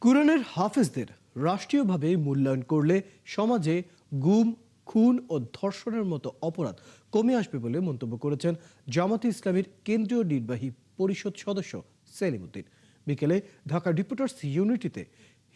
কুরআনের হাফেজদের রাষ্ট্রীয়ভাবে মূল্যায়ন করলে সমাজে গুম, খুন ও ধর্ষণের মতো অপরাধ কমে আসবে বলে মন্তব্য করেছেন জামাতে ইসলামীর কেন্দ্রীয় নির্বাহী পরিষদ সদস্য সেলিম উদ্দিন। বিকেলে ঢাকা রিপোর্টার্স ইউনিটিতে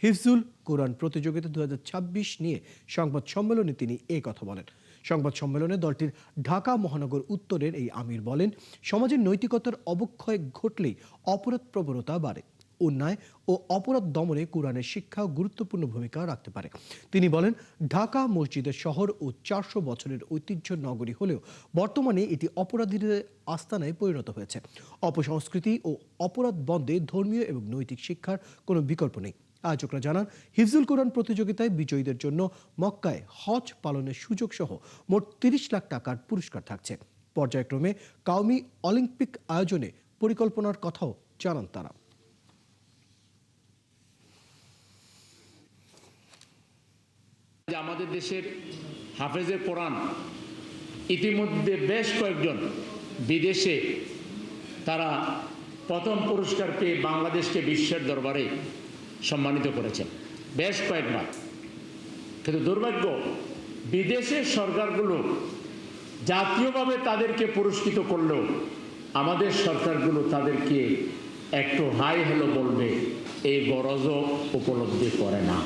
হিফজুল কোরআন প্রতিযোগিতা 2026 নিয়ে সংবাদ সম্মেলনে তিনি এই কথা বলেন। সংবাদ সম্মেলনে দলটির ঢাকা মহানগর উত্তরের এই আমির বলেন, সমাজের নৈতিকতার অবক্ষয় ঘটলেই অপরাধ প্রবণতা বাড়ে। অন্যায় ও অপরাধ দমনে কোরআনের শিক্ষা গুরুত্বপূর্ণ ভূমিকা রাখতে পারে। তিনি বলেন, ঢাকা মসজিদের শহর ও 400 বছরের ঐতিহ্য নগরী হলেও বর্তমানে এটি অপরাধীদের আস্তানায় পরিণত হয়েছে। অপসংস্কৃতি ও অপরাধ বন্ধে ধর্মীয় এবং নৈতিক শিক্ষার কোনো বিকল্প নেই। আয়োজকরা জানান, হিফজুল কোরআন প্রতিযোগিতায় বিজয়ীদের জন্য মক্কায় হজ পালনের সুযোগ সহ মোট 30 লাখ টাকার পুরস্কার থাকছে। পর্যায়ক্রমে কওমি অলিম্পিক আয়োজনে পরিকল্পনার কথাও জানান তারা। আমাদের দেশের হাফেজে কোরআন ইতিমধ্যে বেশ কয়েকজন বিদেশে তারা প্রথম পুরস্কার পেয়ে বাংলাদেশকে বিশ্বের দরবারে সম্মানিত করেছেন বেশ কয়েকবার। কিন্তু দুর্ভাগ্য, বিদেশের সরকারগুলো জাতীয়ভাবে তাদেরকে পুরস্কৃত করলেও আমাদের সরকারগুলো তাদেরকে একটু হাই হ্যালো বলবে এই গরজও উপলব্ধি করে না।